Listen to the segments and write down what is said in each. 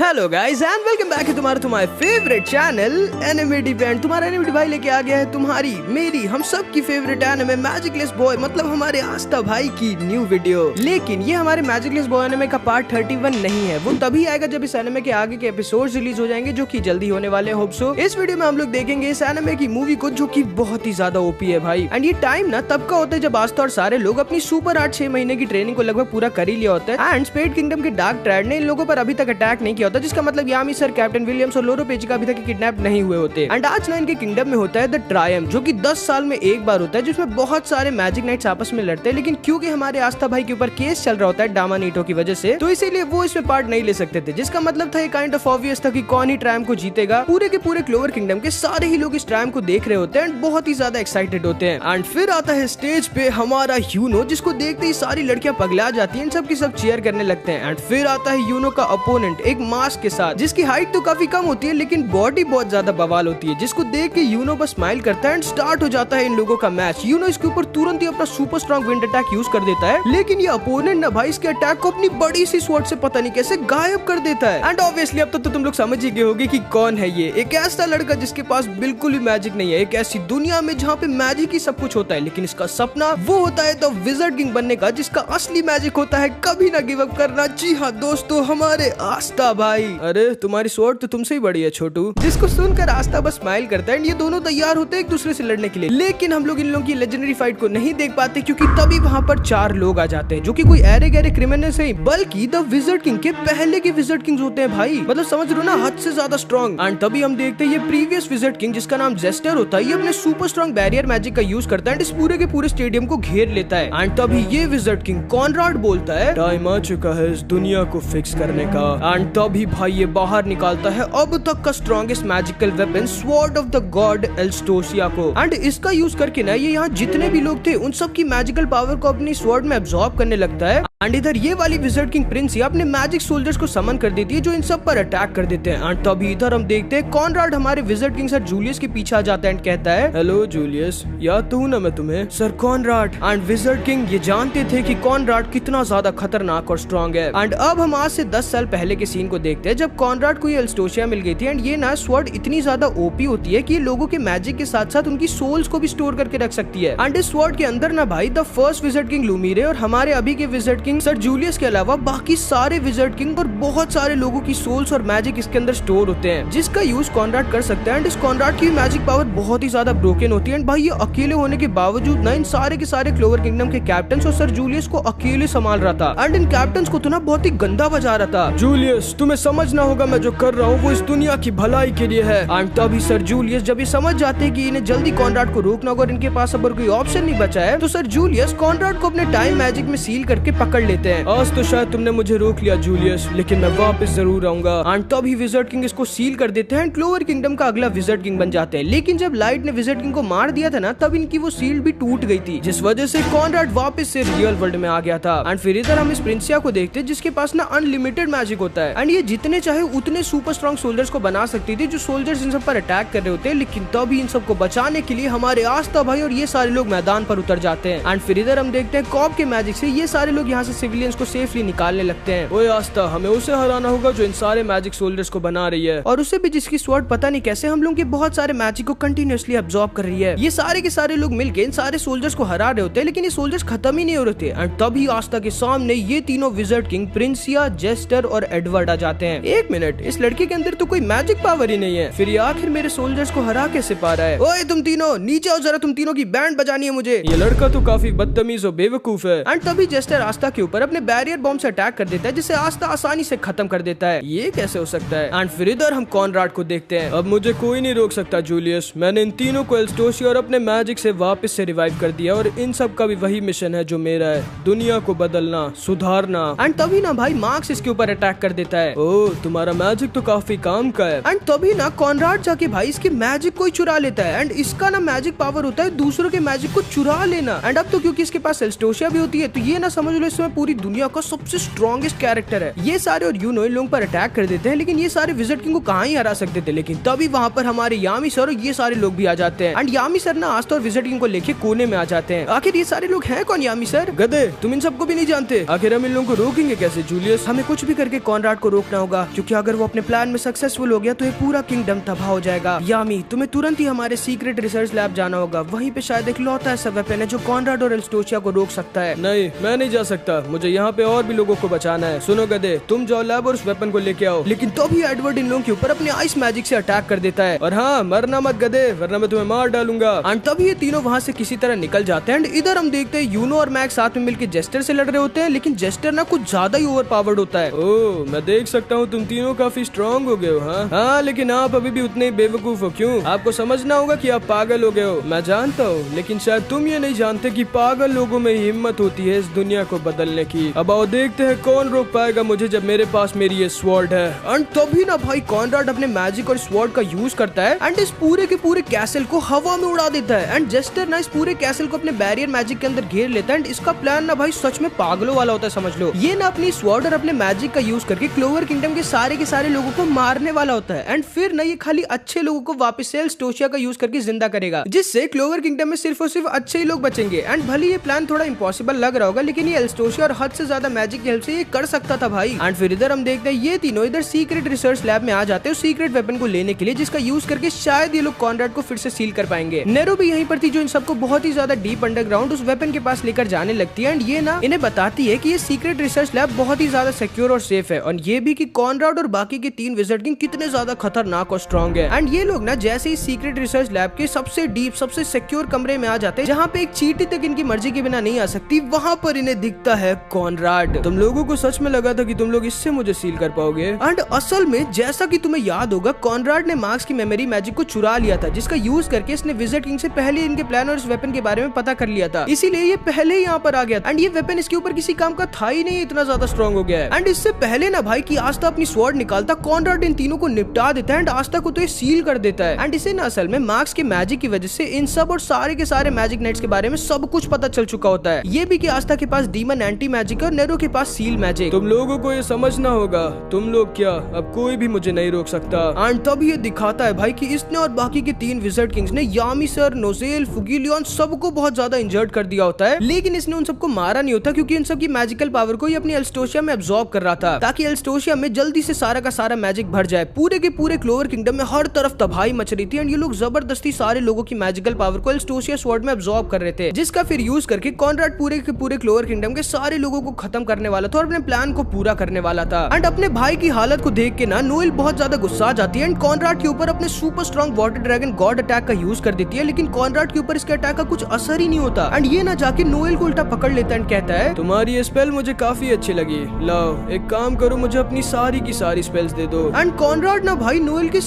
Hello guys and welcome back to तुम्हारा favourite channel एनिमेटी band. तुम्हारा एनिमेटी भाई लेके आ गया है तुम्हारी मेरी हम सब की फेवरेट एनिमे मैजिकलेस बॉय, मतलब हमारे आस्था भाई की न्यू वीडियो। लेकिन ये हमारे मैजिकलेस बॉय एनिमे का पार्ट 31 नहीं है, वो तभी आएगा जब इस एनिमे के आगे के एपिसोड्स रिलीज हो जाएंगे, जो कि जल्दी होने वाले हैं। होप सो इस वीडियो में हम लोग देखेंगे इस एनिमे की मूवी को, जो कि बहुत ही ज्यादा ओपी है भाई। एंड ये टाइम ना तब का होता है जब आस्था और सारे लोग अपनी सुपर 8-6 महीने की ट्रेनिंग को लगभग पूरा कर ही लिया होता है। एंड स्पेड किंगडम के डार्क ट्रायड ने इन लोगों पर अभी तक अटैक नहीं किया होता, जिसका मतलब यामी सर, कैप्टन विलियम्स और लोरो पेची का अभी तक किडनैप नहीं हुए होते। एंड आज ना इनके किंगडम में होता है द ट्रायम्फ, जो कि 10 साल में एक बार होता है, जिसमें बहुत सारे मैजिक नाइट्स आपस में लड़ते हैं। लेकिन क्योंकि हमारे आस्था भाई के ऊपर केस चल रहा होता है डामानीटो की वजह से, तो इसीलिए वो इसमें पार्ट नहीं ले सकते थे। जिसका मतलब था ये काइंड ऑफ ऑब्वियस था कि कौन ही ट्रायम्फ को जीतेगा। पूरे के पूरे क्लोवर किंगडम के सारे ही लोग इस ट्रायम्फ को देख रहे होते हैं एंड बहुत ही ज्यादा एक्साइटेड होते हैं। एंड फिर आता है स्टेज पे हमारा यूनो, जिसको देखते ही सारी लड़कियां पगला जाती हैं, सब की सब चीयर करने लगते हैं। एंड फिर आता है यूनो का अपोनेंट एक मास्क के साथ, जिसकी हाइट तो काफी कम होती है लेकिन बॉडी बहुत ज्यादा बवाल होती है, जिसको देख के यूनो बस स्माइल करता है एंड स्टार्ट हो जाता है इन लोगों का मैच। यूनो इसके ऊपर तुरंत ही अपना super strong wind attack use कर देता है, लेकिन ये अपोनेंट ना भाई इसके अटैक को अपनी बड़ी सी स्वॉर्ड से पता नहीं कैसे गायब कर देता है। एंड ऑब्वियसली अब तो तुम लोग समझ ही गए होगे कि कौन है ये। एक ऐसा लड़का जिसके पास बिल्कुल भी मैजिक नहीं है, एक ऐसी दुनिया में जहाँ पे मैजिक ही सब कुछ होता है, लेकिन इसका सपना वो होता है द विज़र्ड किंग बनने का, जिसका असली मैजिक होता है कभी ना गिव अप करना। जी हाँ दोस्तों, हमारे आस्था भाई। अरे तुम्हारी स्वॉर्ड तो तुमसे ही बड़ी है छोटू। जिसको सुनकर आस्था बस स्माइल करता है एंड ये दोनों तैयार होते हैं एक दूसरे से लड़ने के लिए। लेकिन हम लोग इन लोगों की लेजेंडरी फाइट को नहीं देख पाते, क्योंकि तभी वहाँ पर 4 लोग आ जाते हैं, जो कि कोई ऐरे गहरे क्रिमिनल्स नहीं बल्कि द विज़र्ड किंग के पहले के विज़र्ड किंग्स होते हैं भाई। मतलब समझ रहे हो ना, हद से ज्यादा स्ट्रॉन्ग। एंड तभी हम देखते हैं ये प्रीवियस विज़र्ड किंग, जिसका नाम जेस्टर होता है, ये अपने सुपर स्ट्रॉन्ग बैरियर मैजिक का यूज करता है एंड इस पूरे के पूरे स्टेडियम को घेर लेता है। एंड तभी ये विज़र्ड किंग कॉनराड बोलता है, टाइम आ चुका है इस दुनिया को फिक्स करने का। एंड तभी भाई ये बाहर निकालता है अब तक का strongest magical weapon sword of the god Elstosia को। एंड इसका यूज करके ना ये यहाँ जितने भी लोग थे उन सब की मैजिकल पावर को अपनी स्वॉर्ड में अब्सॉर्ब करने लगता है। एंड इधर ये वाली विज़र्ड किंग प्रिंस अपने मैजिक सोल्जर्स को समन कर देती है, जो इन सब पर अटैक कर देते हैं। एंड तभी इधर हम देखते हैं कॉनराड हमारे विज़र्ड किंग सर जूलियस के पीछे आ जाता है एंड कहता है, हेलो जूलियस, याद तो हूं ना मैं तुम्हें, sir Conrad. And wizard king ये जानते थे कि कॉनराड कितना ज्यादा खतरनाक और स्ट्रॉन्ग है। एंड अब हम आज से 10 साल पहले के सीन को देखते हैं, जब कॉनराड को ये एल्स्टोसिया मिल गई थी। एंड ये ना स्वॉर्ड इतनी ज्यादा ओपी होती है कि ये लोगों के मैजिक के साथ साथ उनकी सोल्स को भी स्टोर करके रख सकती है। एंड इस स्वॉर्ड के अंदर ना भाई द फर्स्ट विज़र्ड किंग लुमिरे और हमारे अभी के विज़र्ड किंग सर जूलियस के अलावा बाकी सारे विज़र्ड किंग और बहुत सारे लोगों की सोल्स और मैजिक इसके अंदर स्टोर होते हैं, जिसका यूज कॉनराड कर सकता है। एंड इस कॉनराड की मैजिक पावर बहुत ही ज्यादा ब्रोकन होती है। एंड भाई ये अकेले होने के बावजूद ना इन सारे के सारे क्लोवर किंगडम के कैप्टन्स और सर जूलियस को अकेले संभाल रहा था। एंड इन कैप्टन्स को तो ना बहुत ही गंदा बजा रहा था। जूलियस, तुम्हें समझना होगा मैं जो कर रहा हूँ वो इस दुनिया की भलाई के लिए है। एंड तभी सर जूलियस जब ये समझ जाते हैं कि इन्हें जल्दी कॉनराड को रोकना होगा और इनके पास अब कोई ऑप्शन नहीं बचा है, तो सर जूलियस कॉनराड को अपने टाइम मैजिक में सील करके पकड़ लेते हैं। आज तो शायद तुमने मुझे रोक लिया जूलियस, लेकिन मैं वापस जरूर आऊंगा। एंड तभी विज़र्ड किंग इसको सील कर देते हैं, क्लोवर किंगडम का अगला विज़र्ड किंग बन जाते हैं। लेकिन जब लाइट ने विज़र्ड किंग को मार दिया था ना, तब इनकी वो सील भी टूट गई थी, जिस वजह से कॉनराड वापस से रियल वर्ल्ड में आ गया था। एंड फिर इधर हम इस प्रिंसिया को देखते हैं, जिसके पास ना अनलिमिटेड मैजिक होता है। एंड ये जितने चाहे उतने सुपर स्ट्रॉन्ग सोल्जर्स को बना सकती थी, जो सोल्जर्स इन सब पर अटैक कर रहे होते हैं। लेकिन तभी इन सबको बचाने के लिए हमारे आस्था भाई और ये सारे लोग मैदान पर उतर जाते हैं। एंड फिर इधर हम देखते हैं कॉब के मैजिक से ये सारे लोग यहाँ से सिविलियंस को सेफली निकालने लगते हैं। ओए आस्था, हमें उसे हराना होगा जो इन सारे मैजिक सोल्जर्स को बना रही है, और उसे भी जिसकी स्वॉर्ड पता नहीं कैसे हम लोग के बहुत सारे मैजिक को कंटिन्यूअसली अब्सॉर्ब कर रही है। ये सारे के सारे लोग मिलकर इन सारे सोल्जर्स को हरा रहे होते हैं, लेकिन ये सोल्जर्स खत्म ही नहीं हो रहे थे। एंड तभी आस्था के सामने ये तीनों विज़र्ड किंग प्रिंसिया, जेस्टर और एडवर्ड आ जाते हैं। एक मिनट, इस लड़के के अंदर तो कोई मैजिक पावर ही नहीं है, फिर ये आखिर मेरे सोल्जर्स को हरा कैसे पा रहा है? ओए तुम तीनों नीचे आओ जरा, तुम तीनों की बैंड बजानी है मुझे। ये लड़का तो काफी बदतमीज और बेवकूफ है। एंड तभी जेस्टर आस्था के ऊपर अपने बैरियर बॉम्ब से अटैक कर देता है, जिसे आस्था आसानी से खत्म कर देता है। ये कैसे हो सकता है? एंड फिर इधर हम कॉनराड को देखते हैं। अब मुझे कोई नहीं रोक सकता जूलियस, मैंने इन तीनों को एल्स्टोसिया और अपने मैजिक से वापस से रिवाइव कर दिया, और इन सब का भी वही मिशन है जो मेरा है, दुनिया को बदलना, सुधारना। एंड तभी ना भाई मार्क्स इसके ऊपर अटैक कर देता है। ओह, तुम्हारा मैजिक तो काफी काम का है। एंड तभी ना कॉनराड जाके भाई इसके मैजिक को ही चुरा लेता है। एंड इसका ना मैजिक पावर होता है दूसरों के मैजिक को चुरा लेना। एंड अब तो क्योंकि इसके पास एल्स्टोसिया भी होती है, तो ये ना समझ लो इसमें पूरी दुनिया का सबसे स्ट्रॉन्गेस्ट कैरेक्टर है। ये सारे और यूनो इन लोगों पर अटैक कर देते हैं, लेकिन ये सारे विज़र्ड किंग को कहाँ ही हरा सकते थे। लेकिन तभी वहाँ पर हमारे यामी सर और ये सारे लोग भी आ जाते हैं। एंड यामी सर ना आस्था और विज़र्ड किंग को लेके कोने में आ जाते हैं। आखिर ये सारे लोग हैं कौन यामी सर? गधे, तुम इन सबको भी नहीं जानते? आखिर हम इन लोगों को रोकेंगे कैसे जूलियस? हमें कुछ भी करके कॉनराड को रोकना देखना होगा, क्योंकि अगर वो अपने प्लान में सक्सेसफुल हो गया तो ये पूरा किंगडम तबाह हो जाएगा। यामी, तुम्हें तुरंत ही हमारे सीक्रेट रिसर्च लैब जाना होगा, वहीं पे शायद एक लौता ऐसा वेपन है जो कॉनराड और एल्स्टोशिया को रोक सकता है। नहीं, मैं नहीं जा सकता, मुझे यहाँ पे और भी लोगों को बचाना है। सुनो गधे, तुम जाओ लैब और उस वेपन को लेके आओ। लेकिन तभी एडवर्ड इन लोगों के ऊपर अपने आइस मैजिक से अटैक कर देता है। और हाँ, मरना मत गधे, वरना मैं तुम्हें मार डालूंगा। एंड तभी ये तीनों वहाँ से किसी तरह निकल जाते हैं। एंड इधर हम देखते हैं यूनो और मैक्स साथ में मिलकर जेस्टर से लड़ रहे होते हैं, लेकिन जेस्टर ना कुछ ज्यादा ही ओवर पावर्ड होता है। ओह, मैं देख सकता हूँ तुम तीनों काफी स्ट्रॉन्ग हो गए हो। हाँ, लेकिन आप अभी भी उतने ही बेवकूफ हो। क्यों? आपको समझना होगा कि आप पागल हो गए हो। मैं जानता हूँ, लेकिन शायद तुम ये नहीं जानते कि पागल लोगों में हिम्मत होती है इस दुनिया को बदलने की। अब आओ देखते हैं कौन रोक पाएगा मुझे जब मेरे पास मेरी ये स्वॉर्ड है। एंड तभी ना भाई कॉनराड अपने मैजिक और स्वॉर्ड का यूज करता है एंड इस पूरे के पूरे कैसल को हवा में उड़ा देता है। एंड जेस्टर ना इस पूरे कैसल को अपने बैरियर मैजिक के अंदर घेर लेता है। एंड इसका प्लान ना भाई सच में पागलों वाला होता है, समझ लो। ये ना अपनी स्वॉर्ड और अपने मैजिक का यूज करके क्लोवर किंगडम के सारे लोगों को मारने वाला होता है। एंड फिर ना ये खाली अच्छे लोगों को वापस से एल्स्टोशिया का यूज करके जिंदा करेगा, जिससे क्लोवर किंगडम में सिर्फ और सिर्फ अच्छे ही लोग बचेंगे। एंड भले ये प्लान थोड़ा इम्पॉसिबल लग रहा होगा, लेकिन ये एल्स्टोशिया और हद से ज्यादा मैजिक की हेल्प से ये कर सकता था भाई। एंड फिर इधर हम देखते हैं ये तीनों इधर सीक्रेट रिसर्च लैब में आ जाते हैं सीक्रेट वेपन को लेने के लिए, जिसका यूज करके शायद ये लोग कॉनराड को फिर से सील कर पाएंगे। नेरो भी यहीं पर थी, जो इन सबको बहुत ही ज्यादा डीप अंडरग्राउंड उस वेपन के पास लेकर जाने लगती है। एंड ये ना इन्हें बताती है कि ये सीक्रेट रिसर्च लैब बहुत ही ज्यादा सिक्योर और सेफ है, और ये भी कि कॉनराड और बाकी के 3 विज़र्ड किंग कितने ज्यादा खतरनाक और स्ट्रॉन्ग है। एंड ये लोग ना जैसे ही सीक्रेट रिसर्च लैब के सबसे डीप सबसे सिक्योर कमरे में आ जाते हैं, जहाँ पे एक चींटी तक इनकी मर्जी के बिना नहीं आ सकती, वहाँ पर इन्हें दिखता है कॉनराड। तुम लोगों को सच में लगा था कि तुम लोग इससे मुझे सील कर पाओगे? एंड असल में जैसा कि तुम्हें याद होगा, कॉनराड ने मार्क्स की मेमोरी मैजिक को चुरा लिया था, जिसका यूज करके इसने विज़र्ड किंग से पहले इनके प्लान और इस वेपन के बारे में पता कर लिया था, इसीलिए ये पहले ही यहाँ पर आ गया। एंड ये वेपन इसके ऊपर किसी काम का था ही नहीं, इतना ज्यादा स्ट्रॉन्ग हो गया है। एंड इससे पहले ना भाई कि आस्था अपनी स्वॉर्ड निकालता, कॉनराड इन तीनों को निपटा देता है एंड आस्था को तो ये सील कर देता है। एंड इसे ना असल में मार्क्स के मैजिक की वजह से इन सब और सारे के सारे मैजिक नाइट्स के बारे में सब कुछ पता चल चुका होता है। ये भी कि आस्था के पास डीमन एंटी मैजिक और नेरो के पास सील मैजिक। तुम लोगों को ये समझना होगा, तुम लोग क्या, अब कोई भी मुझे नहीं रोक सकता। एंड तब ये दिखाता है भाई कि इसने और बाकी के 3 विज़र्ड किंग्स ने यामी सर, नोजेल, फुगिलियन सबको बहुत ज्यादा इंजर्ड कर दिया होता है, लेकिन इसने उन सबको मारा नहीं होता, क्योंकि इन सब की मैजिकल पावर को ये अपनी एल्स्टोशिया में अब्सॉर्ब कर रहा था, ताकि एल्स्टोशिया में जल्दी से सारा का सारा मैजिक भर जाए। पूरे के पूरे क्लोवर किंगडम में हर तरफ तबाही मच रही थी एंड ये लोग जबरदस्ती सारे लोगों की मैजिकल पावर को एल्स्टोशिया स्वॉर्ड में अब्सॉर्ब कर रहे थे, जिसका फिर यूज करके कॉनराड पूरे के पूरे क्लोवर किंगडम के सारे लोगों को खत्म करने वाला था और अपने प्लान को पूरा करने वाला था। एंड अपने भाई की हालत को देख के ना नोएल बहुत ज्यादा गुस्सा आ जाती है एंड कॉनराड के ऊपर अपने super strong water dragon God attack का यूज कर देती है, लेकिन कॉनराड के ऊपर इसके अटैक का कुछ असर ही नहीं होता। एंड ये ना जाके नोएल को उल्टा पकड़ लेता है, कहता है तुम्हारी ये स्पेल मुझे काफी अच्छी लगी, लाओ एक काम करो, मुझे अपनी सारी की सारी स्पेल्स दे दो। एंड कॉनराड ना भाई नोएल के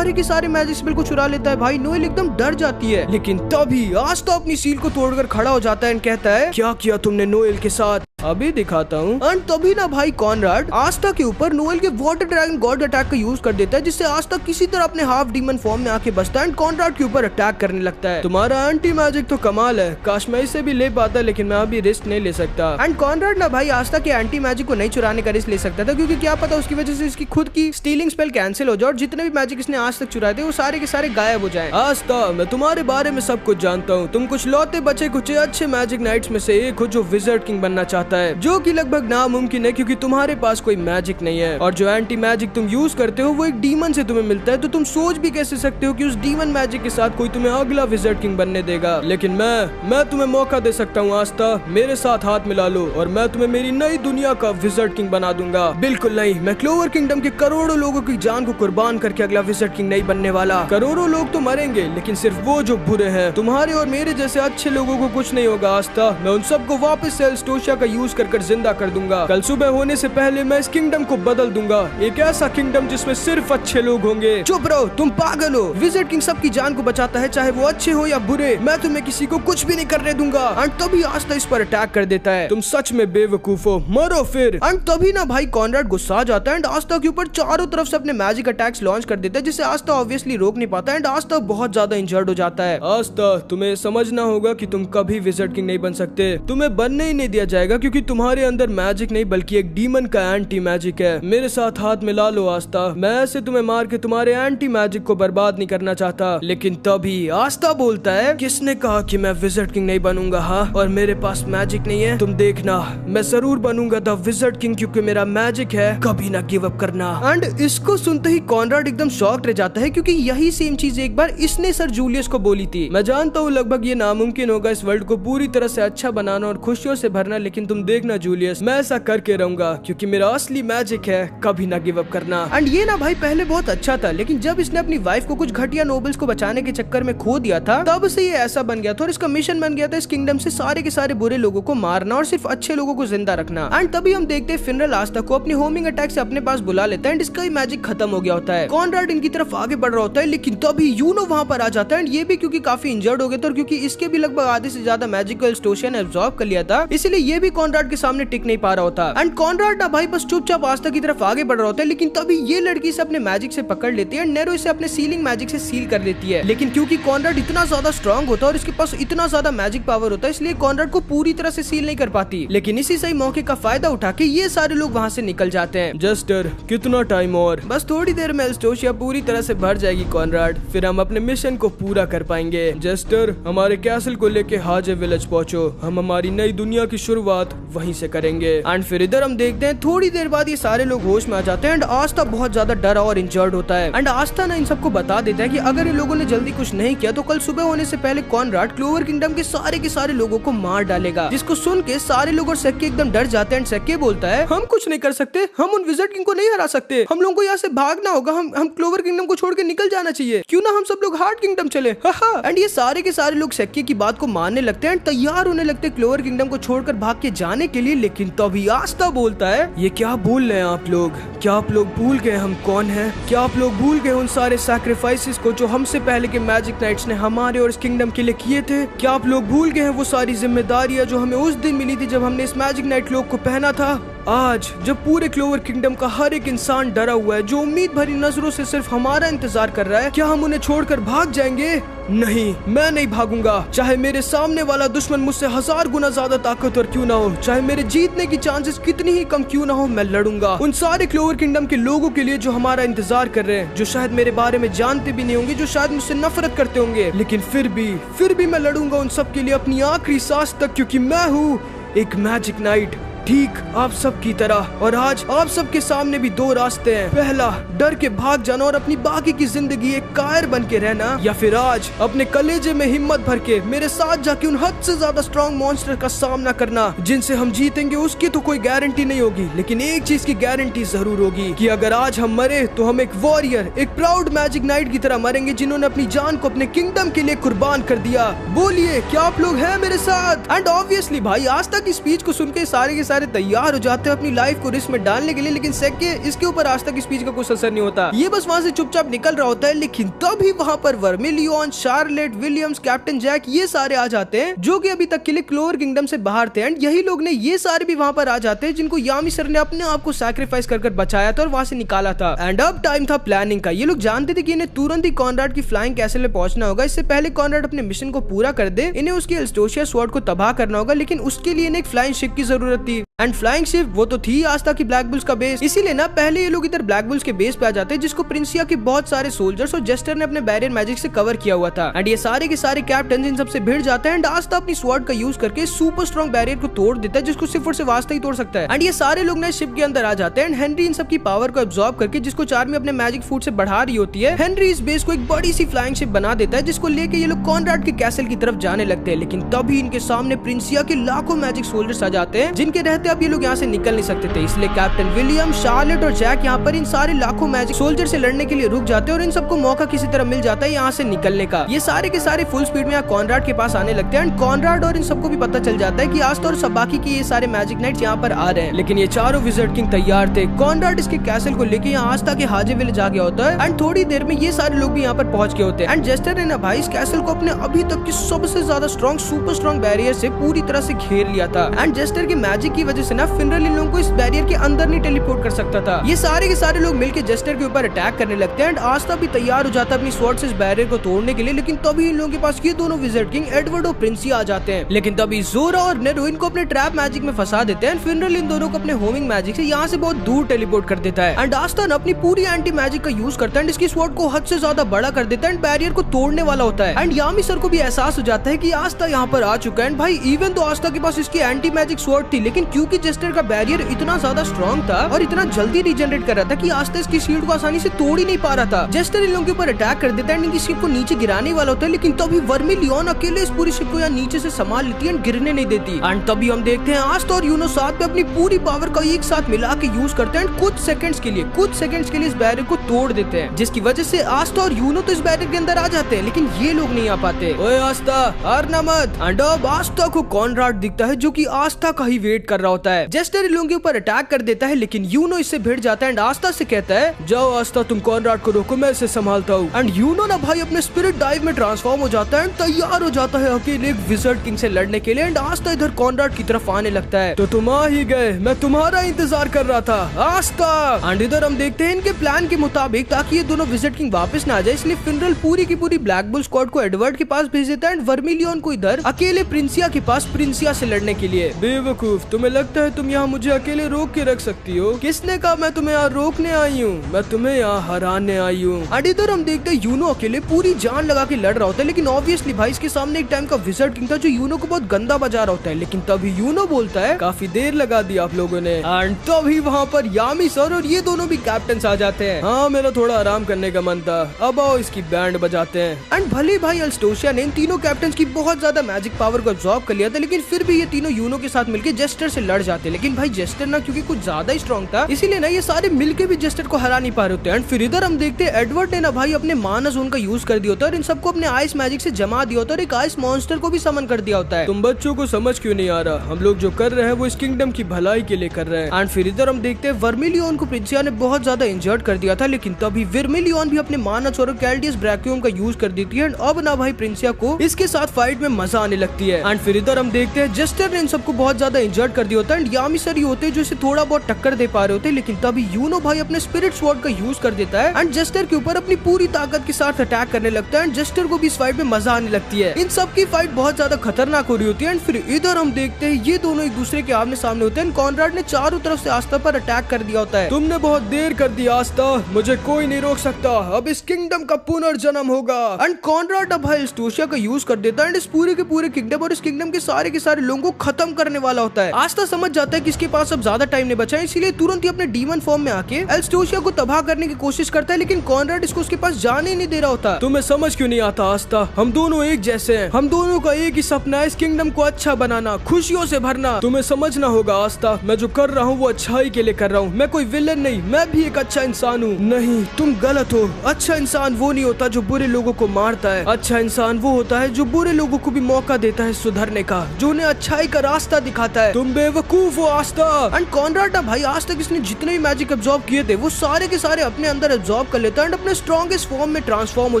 सारे मैजिक स्पेल को चुरा लेता है। भाई नोएल एकदम डर जाती है, लेकिन तभी आस्था अपनी सील को तोड़कर खड़ा हो जाता है एंड कहता है क्या किया तुमने नोएल के साथ, अभी दिखाता हूँ। एंड तभी ना भाई कॉनराड आस्था के ऊपर नोएल के वाटर ड्रैगन गॉड अटैक का यूज कर देता है, जिससे आस्था किसी तरह अपने हाफ डीमन फॉर्म में आके बसता है एंड कॉनराड के ऊपर अटैक करने लगता है। तुम्हारा एंटी मैजिक तो कमाल है, काश मैं इसे भी ले पाता, लेकिन मैं अभी रिस्क नहीं ले सकता। एंड कॉनराड ना भाई आस्था के एंटी मैजिक को नहीं चुराने का रिस्क ले सकता था, क्योंकि क्या पता उसकी वजह से इसकी खुद की स्टीलिंग स्पेल कैंसिल हो जाए और जितने भी मैजिक इसने आज तक चुराए थे वो सारे के सारे गायब हो जाए। आस्था, मैं तुम्हारे बारे में सब कुछ जानता हूँ, तुम कुछ लौते बचे कुछ अच्छे मैजिक नाइट्स में से एक हो जो विज़र्ड किंग बनना चाहता है, जो कि लगभग नामुमकिन है क्योंकि तुम्हारे पास कोई मैजिक नहीं है, और जो एंटी मैजिक तुम यूज करते हो वो एक डीमन से तुम्हें मिलता है, तो तुम सोच भी कैसे सकते हो कि उस डीमन मैजिक के साथ कोई तुम्हें अगला विज़र्ड किंग बनने देगा। लेकिन मैं तुम्हें मौका दे सकता हूँ आस्था, मेरे साथ हाथ मिला लो और मैं तुम्हें मेरी नई दुनिया का विज़र्ड किंग बना दूंगा। बिल्कुल नहीं, मैं क्लोवर किंगडम के करोड़ों लोगों की जान को कुर्बान करके अगला विज़र्ड किंग नहीं बनने वाला। करोड़ों लोग तो मरेंगे, लेकिन सिर्फ वो जो बुरे हैं, तुम्हारे और मेरे जैसे अच्छे लोगों को कुछ नहीं होगा आस्था। मैं उन सबको वापस से एल्स्टोशिया का यूज कर जिंदा कर दूंगा। कल सुबह होने से पहले मैं इस किंगडम को बदल दूंगा, एक ऐसा किंगडम जिसमें सिर्फ अच्छे लोग होंगे। चुप रहो, तुम पागल हो। विज़र्ड किंग सबकी जान को बचाता है, चाहे वो अच्छे हो या बुरे। मैं तुम्हें किसी को कुछ भी नहीं करने दूंगा। एंड तभी आस्था इस पर अटैक कर देता है। तुम सच में बेवकूफ हो, मरो फिर। एंड तभी ना भाई कॉनराड गुस्सा आ जाता है एंड आस्था के ऊपर चारों तरफ से अपने मैजिक अटैक्स लॉन्च कर देता है, जिसे आस्था ऑब्वियसली रोक नहीं पाता एंड आस्था बहुत ज्यादा इंजर्ड हो जाता है। आस्था, तुम्हें समझना होगा कि तुम कभी विज़र्ड किंग नहीं बन सकते, तुम्हें बनने ही नहीं दिया जाएगा, क्योंकि क्योंकि तुम्हारे अंदर मैजिक नहीं बल्कि एक डीमन का एंटी मैजिक है। मेरे साथ हाथ मिला लो आस्था, मैं ऐसे तुम्हें मार के तुम्हारे एंटी मैजिक को बर्बाद नहीं करना चाहता। लेकिन तभी आस्था बोलता है, किसने कहा कि मैं विज़र्ड किंग नहीं बनूंगा? हाँ, और मेरे पास मैजिक नहीं है? तुम देखना, मैं जरूर बनूंगा द विज़र्ड किंग, क्योंकि मेरा मैजिक है, कभी ना गिव अप करना। एंड इसको सुनते ही कॉनराड एकदम शॉक्ड रह जाता है, क्योंकि यही सेम चीज एक बार इसने सर जूलियस को बोली थी। मैं जानता हूँ लगभग ये नामुमकिन होगा इस वर्ल्ड को पूरी तरह से अच्छा बनाना और खुशियों से भरना, लेकिन तुम देखना जूलियस, मैं ऐसा करके रहूंगा, क्योंकि मेरा असली मैजिक है, कभी ना गिव अप करना। एंड ये ना भाई पहले बहुत अच्छा था, लेकिन जब इसने अपनी वाइफ को कुछ घटिया नोबल्स को बचाने के चक्कर में खो दिया था, तब से ये ऐसा बन गया था और इसका मिशन बन गया था इस किंगडम से सारे के सारे बुरे लोगों को मारना और सिर्फ अच्छे लोगों को जिंदा रखना। एंड तभी हम देखते हैं फिनरल आस्था को अपनी होमिंग अटैक से अपने पास बुला लेता है एंड इसका ही मैजिक खत्म हो गया होता है। कॉनराड इनकी तरफ आगे बढ़ रहा होता है, लेकिन तभी यूनो वहां पर आ जाता है एंड ये भी क्योंकि काफी इंजर्ड हो गया था और क्योंकि इसके भी लगभग आधे से ज्यादा मैजिक को एल्स्टोशिया ने एब्जॉर्ब कर लिया था, इसलिए ये भी कॉनराड के सामने टिक नहीं पा रहा होता। एंड कॉनराड ना भाई बस चुपचाप आस्था की तरफ आगे बढ़ रहा होता है, लेकिन तभी ये लड़की से अपने मैजिक से पकड़ लेती है, नेरो इसे अपने सीलिंग मैजिक से सील कर लेती है। लेकिन क्योंकि कॉनराड इतना ज्यादा स्ट्रॉन्ग होता है और इसके पास इतना ज्यादा मैजिक पावर होता है, इसलिए कॉनराड को पूरी तरह से सील नहीं कर पाती। लेकिन इसी सही मौके का फायदा उठा के ये सारे लोग वहाँ से निकल जाते हैं। जस्टर, कितना टाइम और? बस थोड़ी देर में एल्स्टोशिया पूरी तरह से भर जाएगी कॉनराड, फिर हम अपने मिशन को पूरा कर पाएंगे। जस्टर, हमारे कैसल को लेके हाजे विलेज पहुंचो, हम हमारी नई दुनिया की शुरुआत वहीं से करेंगे। एंड फिर इधर हम देखते हैं थोड़ी देर बाद ये सारे लोग होश में आ जाते हैं एंड आस्था बहुत ज्यादा डरा और इंजर्ड होता है। एंड आस्था ना इन सबको बता देता है कि अगर ये लोगों ने जल्दी कुछ नहीं किया तो कल सुबह होने से पहले कॉनराड क्लोवर किंगडम के सारे लोगों को मार डालेगा। जिसको सुन के सारे लोग और सेक्के एकदम डर जाते हैं एंड सेक्के बोलता है, हम कुछ नहीं कर सकते, हम उन विज़र्ड किंग को नहीं हरा सकते, हम लोगों को यहाँ से भागना होगा, हम क्लोवर किंगडम को छोड़ के निकल जाना चाहिए, क्यों ना हम सब लोग हार्ट किंगडम चले। एंड ये सारे के सारे लोग सेक्के की बात को मानने लगते हैं, तैयार होने लगते हैं क्लोवर किंगडम को छोड़कर भाग के जाने के लिए। लेकिन तभी आस्था बोलता है, ये क्या बोल रहे हैं आप लोग? क्या आप लोग भूल गए हम कौन हैं? क्या आप लोग भूल गए उन सारे सैक्रिफाइसेस को जो हमसे पहले के मैजिक नाइट्स ने हमारे और इस किंगडम के लिए किए थे? क्या आप लोग भूल गए हैं वो सारी जिम्मेदारियां जो हमें उस दिन मिली थी जब हमने इस मैजिक नाइट क्लोक को पहना था? आज जब पूरे क्लोवर किंगडम का हर एक इंसान डरा हुआ है, जो उम्मीद भरी नजरों से सिर्फ हमारा इंतजार कर रहा है, क्या हम उन्हें छोड़कर भाग जाएंगे? नहीं, मैं नहीं भागूंगा। चाहे मेरे सामने वाला दुश्मन मुझसे 1000 गुना ज्यादा ताकतवर क्यों ना हो, चाहे मेरे जीतने की चांसेस कितनी ही कम क्यों ना हो, मैं लड़ूंगा उन सारे क्लोवर किंगडम के लोगों के लिए जो हमारा इंतजार कर रहे हैं, जो शायद मेरे बारे में जानते भी नहीं होंगे, जो शायद मुझसे नफरत करते होंगे, लेकिन फिर भी मैं लड़ूंगा उन सब के लिए अपनी आखिरी सांस तक, क्योंकि मैं हूँ एक मैजिक नाइट, ठीक आप सब की तरह। और आज आप सब के सामने भी दो रास्ते हैं, पहला डर के भाग जाना और अपनी बाकी की जिंदगी एक कायर बन के रहना, या फिर आज अपने कलेजे में हिम्मत भर के मेरे साथ जाके उन हद से ज्यादा स्ट्रॉन्ग मॉन्स्टर का सामना करना जिनसे हम जीतेंगे। उसकी तो कोई गारंटी नहीं होगी, लेकिन एक चीज की गारंटी जरूर होगी कि अगर आज हम मरे तो हम एक वॉरियर, एक प्राउड मैजिक नाइट की तरह मरेंगे, जिन्होंने अपनी जान को अपने किंगडम के लिए कुर्बान कर दिया। बोलिए, क्या आप लोग हैं मेरे साथ? एंड ऑब्वियसली भाई आस्था की स्पीच को सुन के सारे के सारे तैयार हो जाते हैं अपनी लाइफ को रिस्क में डालने के लिए, लेकिन सेक्के इसके ऊपर आस्था की स्पीच का कुछ असर नहीं होता, ये बस वहाँ से चुपचाप निकल रहा होता है। लेकिन तभी वहाँ पर Vermilion, Charlotte, Williams, captain Jack ये सारे आ जाते हैं, जो कि अभी तक के लिए क्लोवर किंगडम से बाहर थे। एंड यही लोग ने ये सारे भी वहाँ पर आ जाते हैं जिनको यामी सर ने अपने आप को सैक्रिफाइस कर बचाया था और वहाँ से निकाला था। एंड अब टाइम था प्लानिंग का। ये लोग जानते थे कि इन्हें तुरंत ही कॉनराड की फ्लाइंग कैसल में पहुंचना होगा, इससे पहले कॉनराड अपने मिशन को पूरा कर दे, इन्हें उसकी एल्स्टोशिया स्वॉर्ड को तबाह करना होगा, लेकिन उसके लिए इन्हें एक फ्लाइंग शिप की जरूरत थी। एंड फ्लाइंग शिप वो तो थी आस्था की ब्लैक बुल्स का बेस, इसीलिए ना पहले ये लोग इधर ब्लैक बुल्स के बेस पे आ जाते हैं, जिसको प्रिंसिया के बहुत सारे सोल्जर्स और जेस्टर ने अपने बैरियर मैजिक से कवर किया हुआ था। एंड ये सारे के सारे कैप्टन इन सबसे भिड़ जाते हैं एंड आस्था अपनी स्वॉर्ड का यूज करके सुपर स्ट्रॉन्ग बैरियर को तोड़ देता है, जिसको सिर्फ और सिर्फ आस्था ही तोड़ सकता है। एंड ये सारे लोग ना शिप के अंदर आ जाते हैं एंड हेनरी इन सबकी पावर को एब्जॉर्ब करके, जिसको चार्मी अपने मैजिक फूड से बढ़ा रही होती है, हेनरी इस बेस को एक बड़ी सी फ्लाइंग शिप बना देता है, जिसको लेके ये लोग कॉनराड के कैसल की तरफ जाने लगते हैं। लेकिन तभी इनके सामने प्रिंसिया के लाखों मैजिक सोल्जर्स आ जाते हैं, जिनके रहते अब ये लोग यहाँ से निकल नहीं सकते थे। इसलिए कैप्टन विलियम, शार्लेट और जैक यहाँ पर इन सारे लाखों मैजिक सोल्जर से लड़ने के लिए रुक जाते हैं और इन सबको मौका किसी तरह मिल जाता है यहाँ से निकलने का। ये सारे के सारे फुल स्पीड में यहाँ कॉनराड के पास आने लगते हैं एंड कॉनराड और इन सबको भी पता चल जाता है कि आस्था और बाकी के ये सारे मैजिक नाइट्स यहाँ पर आ रहे हैं। लेकिन ये चारों विज़र्ड किंग तैयार थे। कॉनराड इसके कैसल को लेके यहाँ आस्था के हाजे विलेज आ गया होता है एंड थोड़ी देर में ये सारे लोग भी यहाँ पर पहुंच गए होते हैं। एंड जेस्टर ने ना भाई इस कैसल को अपने अभी तक की सबसे ज्यादा स्ट्रॉन्ग सुपर स्ट्रॉन्ग बैरियर से पूरी तरह से घेर लिया था। एंड जेस्टर के मैजिक की वजह से ना फिनरल इन लोगों को इस बैरियर के अंदर नहीं टेलीपोर्ट कर सकता था। ये सारे के सारे लोग मिलकर जेस्टर के ऊपर अटैक करने लगते हैं एंड आस्था भी तैयार हो जाता है अपनी स्वॉर्ड से इस बैरियर को तोड़ने के लिए, लेकिन तभी इन लोगों के पास ये दोनों विज़र्ड किंग एडवर्ड और प्रिंसिया आ जाते हैं। लेकिन तभी जोरा और नेरो इनको अपने ट्रैप मैजिक में फंसा देते हैं। फिनरल इन दोनों को अपने होमिंग मैजिक से यहाँ से बहुत दूर टेलीपोर्ट कर देता है एंड आस्था अपनी पूरी एंटी मैजिक का यूज करता है, इसकी स्वॉर्ड को हद से ज्यादा बड़ा कर देता है एंड बैरियर को तोड़ने वाला होता है। एंड यामी सर को भी एहसास हो जाता है कि आस्था यहाँ पर आ चुका है। भाई इवन तो आस्था के पास इसकी एंटी मैजिक स्वॉर्ड थी, लेकिन क्योंकि जेस्टर का बैरियर इतना ज्यादा स्ट्रॉन्ग था और इतना जल्दी रीजनरेट कर रहा था कि आस्था इसकी शील्ड को आसानी से तोड़ ही नहीं पा रहा था। जेस्टर इन लोगों के ऊपर अटैक कर देता है, इनकी शिप को नीचे गिराने वाला होता है, लेकिन तभी वर्मिलियन अकेले इस पूरी शिप को यहाँ नीचे से संभाल लेती है, गिरने नहीं देती। एंड तभी हम देखते हैं आस्था और यूनो साथ में अपनी पूरी पावर का एक साथ मिला के यूज करते हैं, कुछ सेकंड्स के लिए इस बैरियर को तोड़ देते हैं, जिसकी वजह से आस्था और यूनो तो इस बैरियर के अंदर आ जाते हैं, लेकिन ये लोग नहीं आ पाते। ओए आस्था हारना मत। एंड अब आस्था को कॉनराड दिखता है जो कि आस्था का ही वेट कर रहा होता है। जेस्टर इन लोगों के ऊपर अटैक कर देता है, लेकिन यूनो इससे भिड़ जाता है एंड आस्था से कहता है जाओ आस्था तुम कॉनराड को रोको, मैं इसे संभालता हूँ। एंड यूनो ना भाई अपने स्पिरिट डाइव में ट्रांसफॉर्म हो जाता है, तैयार हो जाता है अकेले एक विज़र्ड किंग से लड़ने के लिए। एंड आस्था इधर कॉनराड की तरफ आने लगता है। तो तुम आ ही गए, मैं तुम्हारा इंतजार कर रहा था आस्था। एंड इधर हम देखते हैं इनके प्लान के मुताबिक ताकि ये दोनों विज़र्ड किंग वापस ना आ जाए, इसलिए फिनरल पूरी की पूरी ब्लैक बुल स्क्वाड को एडवर्ड के पास भेज देता है एंड वर्मिलियन को इधर अकेले प्रिंसिया के पास प्रिंसिया से लड़ने के लिए। बेवकूफ, तुम्हें लगता है तुम यहाँ मुझे अकेले रोक के रख सकती हो? किसने कहा मैं तुम्हें यहाँ रोकने आई हूँ? मैं तुम्हें यहाँ हराने आई हूँ। एंड इधर हम देखते हैं यूनो अकेले पूरी जान लगा के लड़ रहा होता है, लेकिन ऑब्वियसली भाई इसके सामने एक टाइम का विज़र्ड किंग था जो यूनो को बहुत गंदा बजा रहा होता है। लेकिन तभी यूनो बोलता है काफी देर लगा दी आप लोगों ने। एंड तभी वहाँ पर यामी सर और ये दोनों भी कैप्टन आ जाते हैं। हाँ मेरा थोड़ा आराम करने का मन था, अब आओ इसकी बैंड बजाते हैं। एंड भले भाई एल्स्टोशिया ने इन तीनों कैप्टन की बहुत ज्यादा मैजिक पावर को अब्सॉर्ब कर लिया था, लेकिन फिर भी ये तीनों यूनो के साथ मिलकर जेस्टर से लड़ जाते। लेकिन भाई जेस्टर ना क्योंकि कुछ ज्यादा ही स्ट्रॉन्ग था, इसीलिए ना ये सारे मिलके भी जेस्टर को हरा नहीं पा रहे होते। एंड फिर इधर हम देखते हैं एडवर्ड ने ना भाई अपने माना जोन का यूज कर दिया होता है और इन सबको अपने आइस मैजिक से जमा दिया होता है और एक आइस मॉन्स्टर को भी समन कर दिया होता है। तुम बच्चों को समझ क्यों नहीं आ रहा? हम लोग जो कर रहे हैं वो इस किंगडम की भलाई के लिए कर रहे हैं। एंड फिर इधर हम देखते हैं वर्मिलियन को प्रिंसिया ने बहुत ज्यादा इंजर्ड कर दिया था, लेकिन तभी वर्मिलियन भी अपने माना और कैल्डियस ब्रैकियम का यूज कर देती है। अब ना भाई प्रिंसिया को इसके साथ फाइट में मजा आने लगती है। एंड फिर इधर हम देखते हैं जेस्टर ने इन सबको बहुत ज्यादा इंजर्ड कर दिया होता है एंड यामी सर ही होते हैं जो इसे थोड़ा बहुत टक्कर दे पा रहे होते हैं, लेकिन तभी यूनो भाई अपने स्पिरिट स्वॉर्ड का यूज कर देता है एंड जेस्टर के ऊपर अपनी पूरी ताकत के साथ अटैक करने लगता है एंड जेस्टर को भी इस फाइट में मजा आने लगती है। इन सब की फाइट बहुत ज्यादा खतरनाक हो रही होती है। एंड फिर इधर हम देखते हैं ये दोनों एक दूसरे के आमने सामने होते हैं। कॉनराड ने चारों तरफ से आस्था पर अटैक कर दिया होता है। तुमने बहुत देर कर दी आस्था, मुझे कोई नहीं रोक सकता, अब इस किंगडम का पुनर्जन्म होगा। एंड कॉनराड अब भाई एल्स्टोशिया का यूज कर देता है एंड इस पूरे के पूरे किंगडम और इस किंगडम के सारे लोगों को खत्म करने वाला होता है। आस्था समझ जाता है कि इसके पास अब ज्यादा टाइम नहीं बचा है, इसीलिए तुरंत ही अपने डीमन फॉर्म में आके एल्स्टोशिया को तबाह करने की कोशिश करता है, लेकिन कॉनराड इसको उसके पास जाने ही नहीं दे रहा होता। तुम्हें समझ क्यों नहीं आता आस्था? हम दोनों एक जैसे हैं, हम दोनों का एक ही सपना है इस किंगडम को अच्छा बनाना, खुशियों से भरना। तुम्हें समझना होगा आस्था, मैं जो कर रहा हूँ वो अच्छाई के लिए कर रहा हूँ, मैं कोई विलन नहीं, मैं भी एक अच्छा इंसान हूँ। नहीं, तुम गलत हो। अच्छा इंसान वो नहीं होता जो बुरे लोगों को मारता है, अच्छा इंसान वो होता है जो बुरे लोगों को भी मौका देता है सुधरने का, जो उन्हें अच्छाई का रास्ता दिखाता है। तुम बेवकूफ हो आस्था। एंड कॉनराड भाई आज तक इसने जितने भी मैजिक अब्सॉर्ब किए थे वो सारे के सारे अपने अंदर अब्सॉर्ब कर लेता है एंड अपने स्ट्रॉन्गेस्ट फॉर्म में ट्रांसफॉर्म हो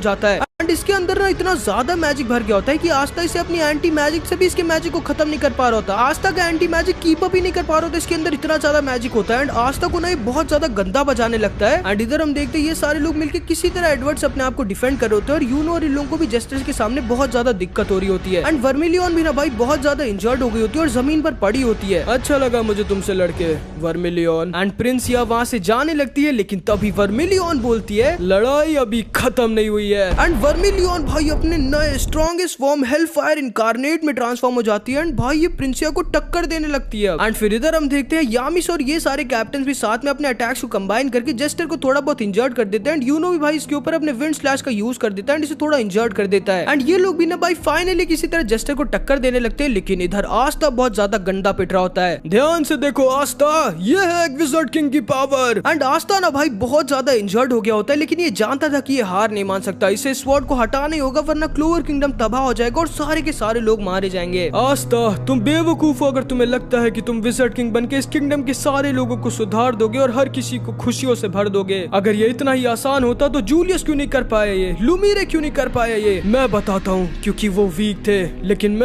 जाता है। एंड इसके अंदर ना इतना ज्यादा मैजिक भर गया होता है कि आस्था इसे अपनी एंटी मैजिक से भी इसके मैजिक को खत्म नहीं कर पा रहा होता। आस्था का एंटी मैजिक कीप अप ही नहीं कर पा रहा होता, इसके अंदर इतना ज्यादा मैजिक होता है। एंड आस्था को ना ये बहुत ज्यादा गंदा बजाने लगता है। एंड इधर हम देखते हैं ये सारे लोग मिलकर किसी तरह एडवर्ड से अपने आप को डिफेंड कर रहे होते हैं और यूनो और इन लोगों को भी जेस्टर के सामने बहुत ज्यादा दिक्कत हो रही होती है। एंड वर्मिलियन भी ना भाई बहुत ज्यादा इंजर्ड हो गई होती है और जमीन पर पड़ी होती है। अच्छा लगा मुझे तुमसे लड़के वर्मिलियन। एंड प्रिंसिया वहाँ से जाने लगती है, लेकिन तभी वर्मिलियन बोलती है लड़ाई अभी खत्म नहीं हुई है। एंड वर्मिलियन भाई अपने नए स्ट्रॉन्गेस्ट फॉर्म हेलफायर इनकार्नेट में ट्रांसफॉर्म हो जाती है एंड भाई ये प्रिंसिया को टक्कर देने लगती है। एंड फिर इधर हम देखते हैं यामिस और ये सारे कैप्टन भी साथ में अपने अटैक्स को कंबाइन करके जेस्टर को थोड़ा बहुत इंजर्ड कर देते हैं एंड यूनो भी भाई इसके ऊपर अपने विंड स्लैश का यूज कर देता है एंड इसे थोड़ा इंजर्ड कर देता है। एंड ये लोग भी ना भाई फाइनली किसी तरह जेस्टर को टक्कर देने लगते हैं, लेकिन इधर आस्था बहुत ज्यादा गंदा पिट रहा होता है। ध्यान से देखो आस्था, ये है एक विज़र्ड किंग की पावर। एंड आस्था ना भाई बहुत ज्यादा इंजर्ड हो गया होता है, लेकिन ये जानता था कि ये हार नहीं मान सकता, इसे स्वॉर्ड को हटाना ही होगा, वरना क्लोवर किंगडम तबाह हो जाएगा और सारे के सारे लोग मारे जाएंगे। आस्था, तुम बेवकूफ हो अगर तुम्हें लगता है कि तुम विजर्ड किंग बनके इस किंगडम के सारे लोगों को सुधार दोगे और हर किसी को खुशियों से भर दोगे। अगर ये इतना ही आसान होता तो जूलियस क्यों नहीं कर पाया ये, लुमिरे क्यों नहीं कर पाया ये? मैं बताता हूँ, क्योंकि वो वीक थे, लेकिन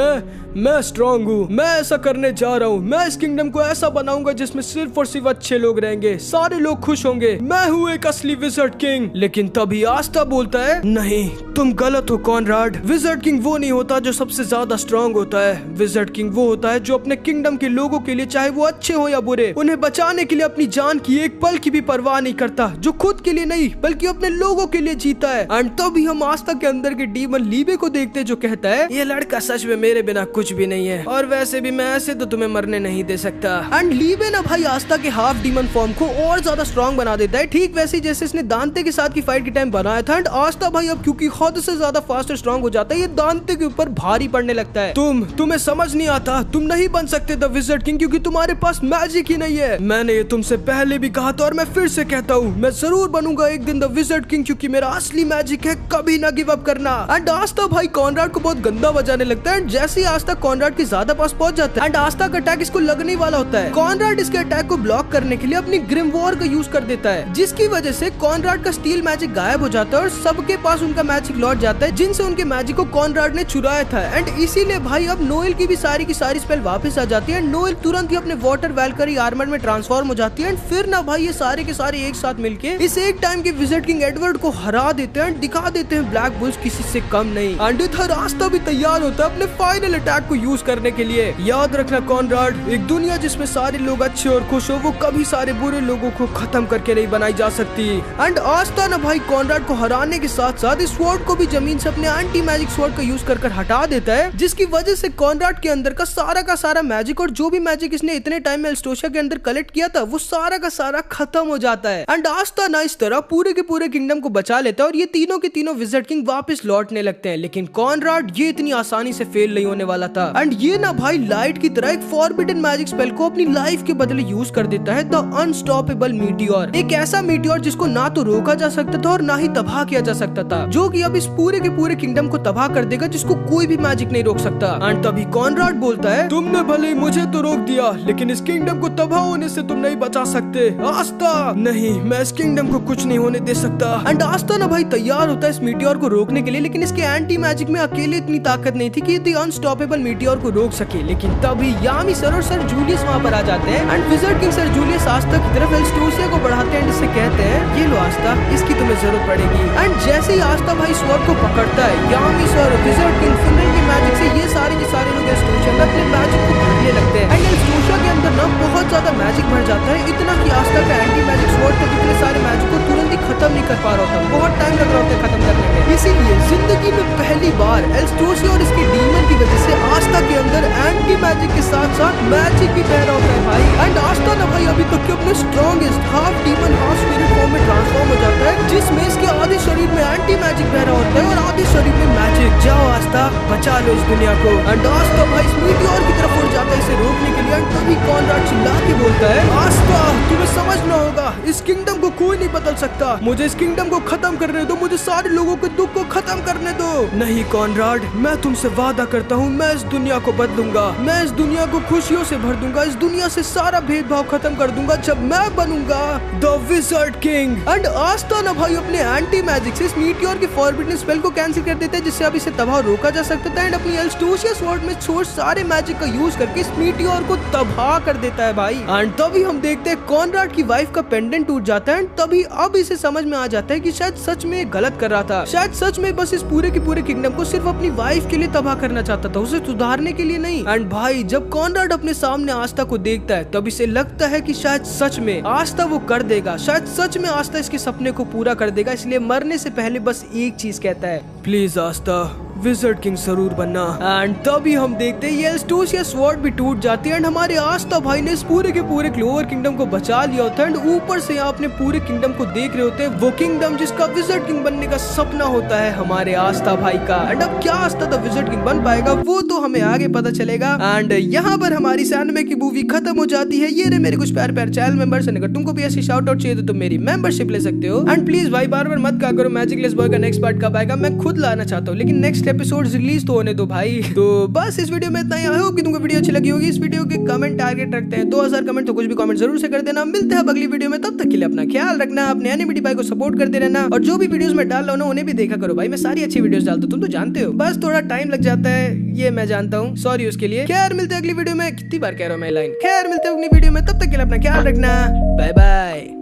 मैं स्ट्रांग हूँ। मैं ऐसा करने जा रहा हूँ। मैं इस किंगडम को ऐसा बनाऊंगा जिसमें सिर्फ और सिर्फ अच्छे लोग रहेंगे, सारे लोग खुश होंगे। मैं हूँ एक असली विजर्ड किंग। लेकिन तभी आस्था बोलता है, नहीं तुम गलत हो कॉनराड। विजर्ड किंग वो नहीं होता जो सबसे ज्यादा स्ट्रांग होता है। विजर्ड किंग वो होता है जो अपने किंगडम के लोगों के लिए, चाहे वो अच्छे हो या बुरे, उन्हें बचाने के लिए अपनी जान की एक पल की भी परवाह नहीं करता। जो खुद के लिए नहीं बल्कि अपने लोगों के लिए जीता है। एंड तभी हम आस्था के अंदर के डीमन लीबे को देखते जो कहता है, ये लड़का सच में मेरे बिना कुछ भी नहीं है, और वैसे भी मैं ऐसे तो तुम्हें मरने नहीं दे सकता। एंड लीबे ना भाई आस्था के हाफ डीमन फॉर्म को और ज्यादा स्ट्रांग बना देता है, ठीक वैसे ही जैसे इसने दांते के साथ की फाइट के टाइम बनाया था। एंड आस्था भाई अब क्योंकि हद से ज्यादा फास्ट और स्ट्रांग हो जाता है, ये दांते के ऊपर भारी पड़ने लगता है। तुम्हें समझ नहीं आता, तुम नहीं बन सकते द विजर्ड किंग क्योंकि तुम्हारे पास मैजिक ही नहीं है। मैंने ये तुमसे पहले भी कहा था और मैं फिर से कहता हूँ, मैं जरूर बनूंगा एक दिन द विजर्ड किंग, क्योंकि मेरा असली मैजिक है, कभी ना गिव अप करना। एंड आस्था भाई कॉनराड को बहुत गंदा बजाने लगता है। जैसे ही आस्था कॉनराड के ज्यादा पास पहुंच जाता है एंड आस्था का अटैक इसको लगने वाला होता है, कॉनराड इसके अटैक को ब्लॉक करने के लिए अपनी ग्रिम वॉर का यूज कर देता है, जिसकी वजह से कॉनराड का स्टील मैजिक गायब हो जाता है और सबके पास उनका मैजिक लौट जाता है जिनसे उनके मैजिक को कॉनराड ने चुराया था। एंड इसीलिए भाई अब नोएल की भी सारी स्पेल वापस आ जाती है। नोएल तुरंत ही अपने वाटर वैल्करी आर्मर में ट्रांसफॉर्म हो जाती है। एंड फिर ना भाई ये सारे के सारे एक साथ मिलके इस एक टाइम के विजर्ड किंग एडवर्ड को हरा देते हैं, दिखा देते हैं ब्लैक बुल्स किसी से कम नहीं। एंड इधर आस्था भी तैयार होता है अपने फाइनल अटैक को यूज करने के लिए। याद रखना कॉनराड, एक दुनिया जिसमें सारे लोग अच्छे और खुश हो, वो कभी सारे बुरे लोगों को खत्म करके नहीं बनाई जा सकती। एंड आस्था ना भाई कॉनराड को हराने के साथ साथ इस स्वॉर्ड को भी जमीन से अपने एंटी मैजिक स्वॉर्ड का यूज कर हटा देता है, जिसकी वजह से कॉनराड के अंदर का सारा मैजिक और जो भी मैजिक इसने इतने टाइम में एल्स्टोशिया के अंदर कलेक्ट किया था वो सारा का सारा खत्म हो जाता है। एंड आस्था ना इस तरह पूरे के पूरे किंगडम को बचा लेता है और ये तीनों के तीनों विजर्ड किंग वापस लौटने लगते हैं। लेकिन कॉनराड ये इतनी आसानी से फेल नहीं होने वाला था। एंड ये ना भाई लाइट की तरह एक फॉरबिडन मैजिक स्पेल को अपनी लाइफ के बदले यूज कर देता है, द अनस्टॉपेबल मीटियोर। एक ऐसा मीटियोर जिसको ना तो रोका जा सकता था और ना ही तबाह किया जा सकता था, जो कि अब इस पूरे के पूरे किंगडम को तबाह कर देगा, जिसको कोई भी मैजिक नहीं रोक सकता। एंड तभी कॉनराड बोलता है, तुमने भले मुझे तो रोक दिया, लेकिन इस किंगडम को तबाह होने से तुम नहीं बचा सकते। आस्था, नहीं, मैं इस किंगडम को कुछ नहीं होने दे सकता। एंड आस्था ना भाई तैयार होता है इस मीटियोर को रोकने के लिए, लेकिन इसके एंटी मैजिक में अकेले इतनी ताकत नहीं थी कि द अनस्टॉपेबल मीटियोर को रोक सके। लेकिन तभी यामी सर और सर जूलियस वहाँ पर आ जाते हैं। And wizard king sir Julius Asta की तरफ एल्स्टोशिया को बढ़ाते हैं, जिससे कहते हैं, ये लो आस्था, इसकी तुम्हें जरूरत पड़ेगी। एंड जैसे ही आस्था भाई स्वॉर्ड को पकड़ता है, यामी सर, विजर्ड किंग, फिनल के मैजिक से ये सारे के सारे लोग एल्स्टोशिया में अपने मैजिक को भरने लगते हैं। एंड एल्स्टोशिया के अंदर ना बहुत ज्यादा मैजिक भर जाता है, इतना कि आस्था का एंटी मैजिक स्वॉर्ड तक इतने सारे मैजिक को तुरंत ही खत्म नहीं कर पा रहा होता, बहुत टाइम लग रहा होता है खत्म करने में। इसीलिए जिंदगी में पहली बार एल्स्टोशिया और इसके डीमन की वजह से आस्था के अंदर एंटी मैजिक के साथ साथ मैजिक भी पैदा होता है भाई। एंड आस्था ना भाई अभी तक के अपने strongest half demon half spirit form में ट्रांसफॉर्म हो जाता है, जिसमें इसके आधे शरीर में एंटी मैजिक पैदा होता है और आधे शरीर में मैजिक। जाओ आस्था, बचा लो इस दुनिया को। एंड आस्था भाई इस मीटियोर की तरफ उड़ जाता है इसे रोकने के लिए। एंड तभी कॉनराड चिल्ला के बोलता है, आस्था, तुम्हें समझना होगा, इस किंगडम को कोई नहीं बदल सकता। मुझे इस किंगडम को खत्म करने दो, मुझे सारे लोगों के दुख को खत्म करने दो। नहीं कॉनराड, मैं तुमसे वादा करता हूँ, मैं इस दुनिया को बदलूंगा, मैं इस दुनिया को खुशियों से भर दूंगा, इस दुनिया से सारा भेदभाव खत्म कर दूंगा जब मैं बनूंगा द विजर्ड किंग। एंड आस्था ना भाई अपने एंटी मैजिक से इस मीटियोर के फॉरबिडन स्पेल को कैंसिल कर देता है, जिससे अब इसे तबाह रोका जा सकता था। एंड अपनी एल्स्टोशिया स्वॉर्ड में छोड़ सारे मैजिक का यूज करके इस मीटियोर को तबाह कर देता है भाई। एंड तभी हम देखते हैं कॉनराड की वाइफ का पेंडेंट टूट जाता है। एंड तभी अब इसे समझ में आ जाता है कि शायद सच में गलत कर रहा था, शायद सच में बस इस पूरे के पूरे किंगडम को सिर्फ अपनी वाइफ के लिए तबाह करना चाहता था, उसे सुधारने के लिए नहीं। एंड भाई जब कॉनराड अपने सामने आस्था को देखता है तब इसे लगता है कि शायद सच में आस्था वो कर देगा, शायद सच में आस्था इसके सपने को पूरा कर देगा। इसलिए मरने से पहले बस एक चीज कहता है, प्लीज आस्था, विजर्ड किंग जरूर बनना। एंड तभी हम देखते हैं ये एल्स्टोसिया स्वॉर्ड भी टूट जाती है एंड हमारे आस्था भाई ने इस पूरे के पूरे क्लोवर किंगडम को बचा लिया होता है। एंड ऊपर से आप अपने पूरे किंगडम को देख रहे होते हैं, वो किंगडम जिसका विजर्ड किंग बनने का सपना होता है हमारे आस्था भाई का। एंड अब क्या आस्था द विजर्ड किंग बन पाएगा वो तो हमें आगे पता चलेगा। एंड यहाँ पर हमारी एनिमे की मूवी खत्म हो जाती है। ये रहे मेरे कुछ प्यारे प्यारे चैनल मेंबर्स, अगर तुमको भी ऐसी शाउट आउट चाहिए तो तुम मेरी मेंबरशिप ले सकते हो। एंड प्लीज भाई बार बार मत कहा करो मैजिकलेस बॉय का नेक्स्ट पार्ट कब आएगा, मैं खुद लाना चाहता हूँ, लेकिन नेक्स्ट एपिसोड रिलीज तो होने दो भाई। तो बस इस वीडियो में इतना ही। आई होप कि तुमको वीडियो अच्छी लगी होगी। इस वीडियो के कमेंट टारगेट रखते हैं 2000 कमेंट, तो कुछ भी कमेंट जरूर से कर देना। मिलते हैं अगली वीडियो में, तब तक के लिए अपना ख्याल रखना, अपने एनिमेटी भाई को सपोर्ट करते रहना और जो भी वीडियोस मैं डाल रहा हूँ उन्हें भी देखा करो भाई। मैं सारी अच्छी वीडियोस डालता हूँ, तुम तो जानते हो, बस थोड़ा टाइम लग जाता है, ये मैं जानता हूँ, सॉरी उसके लिए। खैर मिलते हैं अगली वीडियो में, कितनी बार कह रहा हूँ मैं लाइन। खैर मिलते हैं अगली वीडियो में, तब तक के लिए अपना ख्याल रखना, बाय बाय।